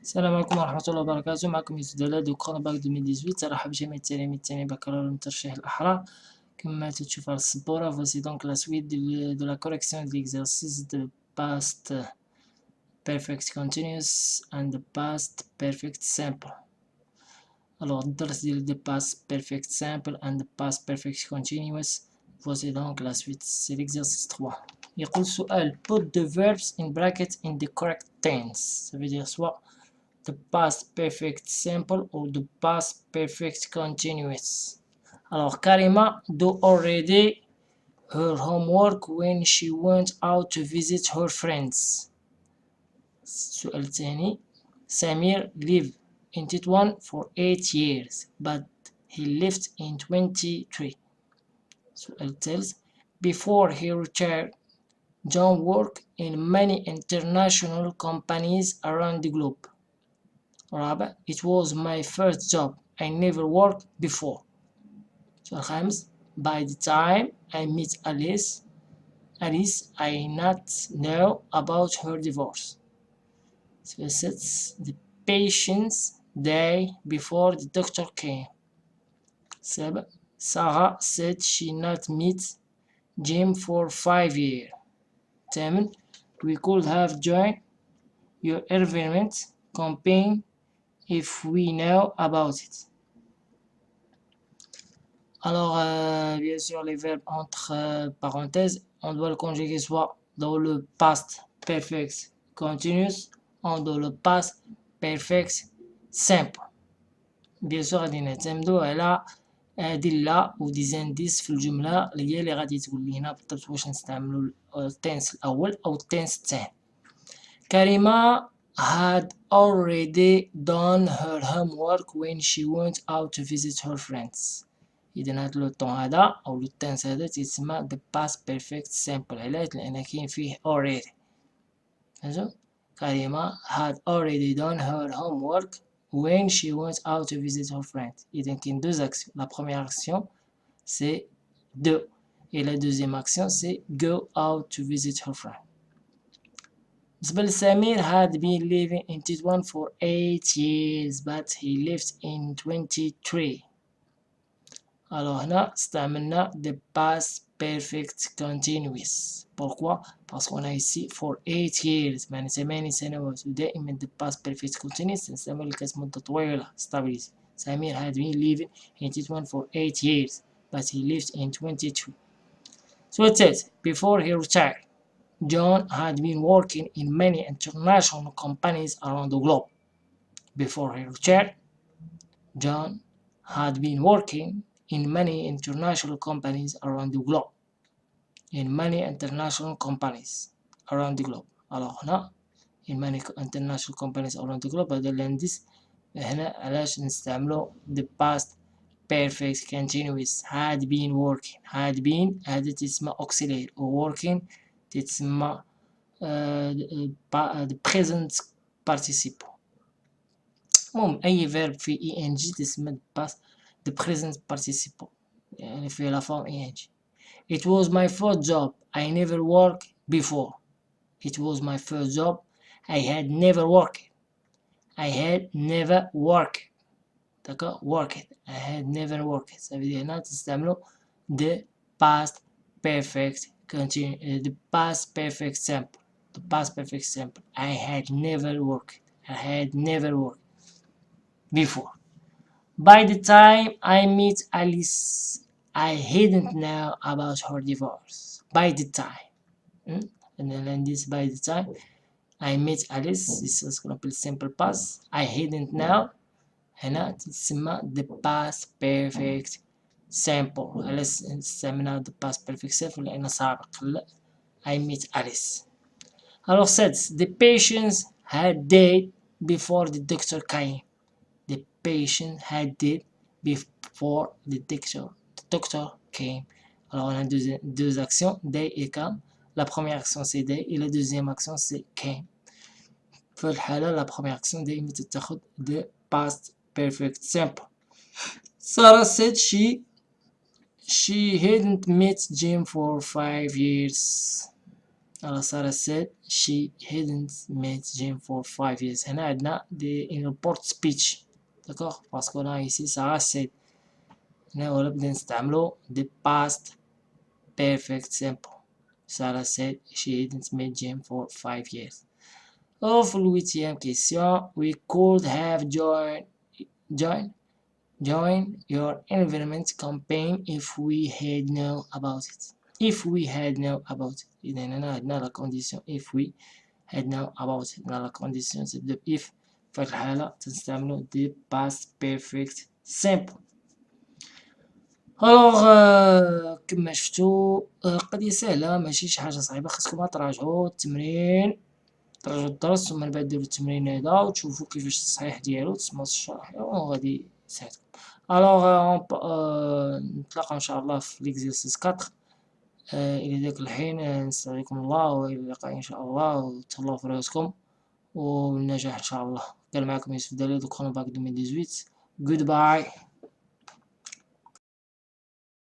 السلام عليكم ورحمة الله وبركاته. معكم يوسف دلال وكرة باك 2018. ترحب بجميع التلاميذ الثاني بكالوريا من ترشيح الأحرار. كما تشوف على السبورة voici donc la suite de la correction de l'exercice de past perfect continuous and the past perfect simple. Alors الدرس ديال the past perfect simple and the past perfect continuous. Voici donc la suite, c'est l'exercice 3. يقول سؤال put the verbs in brackets in the correct tense. Ça veut dire soit the past perfect simple or the past perfect continuous. Alors Karima do already her homework when she went out to visit her friends. السؤال الثاني Samir lived in Taiwan for 8 years but he left in 23. السؤال الثالث before he retired John worked in many international companies around the globe. رابع it was my first job I never worked before. السؤال الخامس by the time I met Alice I not know about her divorce. السؤال السادس the patient's day before the doctor came. السابع Sarah said she not meet Jim for 5 years. الثامن we could have joined your environment campaign if we know about it. Alors, bien sûr, les verbes entre parenthèses, on doit le conjuguer soit dans le past perfect continuous ou dans le past perfect simple. bien sûr غادي نعتمدو على أدلة و دي زانديس في الجملة اللي غادي تقول لينا بالضبط واش نستعملو التنس الأول أو التنس الثاني. كريمة had already done her homework when she went out to visit her friends. إذا هاد لو طون هذا أو لو تنس هذا تيتسمى the past perfect simple. علاش؟ لأن كاين فيه already. فهمتو؟ كريمة had already done her homework when she went out to visit her friends. إذا كاين deux actions. La première action c'est do et la deuxième action c'est go out to visit her friends. بالنسبة لسمير had been living in Taiwan for 8 years but he lived in 23. Alors هنا استعملنا the past perfect continuous. Pourquoi? Parce qu'on a ici for 8 years يعني 8 سنوات ودائما the past perfect continuous نستعمل كانت مدة طويلة stability. سمير had been living in Taiwan for 8 years but he lived in 22. So it says before he retired John had been working in many international companies around the globe. Before he retired, John had been working in many international companies around the globe. In many international companies around the globe. Alors هنا in many international companies around the globe هذا الإنديس هنا علاش نستعملو the past perfect continuous had been working. had been هذا تسمى auxiliary و working تسمى the present participle. المهم أي verb في ing تسمى the present participle يعني في la forme ing. It was my first job I never worked before. It was my first job I had never worked. I had never worked. d'accord worked I had never worked. ça veut dire هنا تستعملوا the past perfect continue the past perfect simple. The past perfect simple. I had never worked. I had never worked before. By the time I met Alice, I hadn't know about her divorce. By the time. And then this by the time I met Alice, this is going to be simple past. I hadn't know. هنا تسمى the past perfect simple. علاش نستعملها the past perfect simple لأنه سابق. I met Alice. Alors says the patient had died before the doctor came. The patient had died before the doctor came. Alors on a deux actions, day et came. La première action c'est day et la deuxième action c'est came. في الحالة la première action دائما تتاخد the past perfect simple. Sarah said she hadn't met Jim for 5 years. Alors Sarah said she hadn't met Jim for 5 years. هنا عندنا دي in report speech. d'accord parce qu'on a ici Sarah said. هنا ولا بدنا نستعملو the past perfect simple. Sarah said she hadn't met Jim for 5 years. Of l'huitième question, we could have joined your environment campaign if we had known about it. If we had known about it. إذا هنا عندنا la condition if we had known about it. هنا la condition تبدأ if في الحالة تستعملو the past perfect simple. الوغ كما شفتو قضية سهلة ماشي شي حاجة صعيبة. خاصكم تراجعو التمرين، تراجعو الدرس ومن بعد ديرو التمرين هذا وتشوفو كيفاش التصحيح ديالو تسمعو الشرح وغادي يساعدكم. الوغ نتلاقاو ان شاء الله في ليكزيرسيس 4. الى داك الحين نستودعكم الله والى اللقاء ان شاء الله وتهلاو في راسكم والنجاح ان شاء الله. كان معكم يوسف دليل دو كرونباك 2018. Goodbye.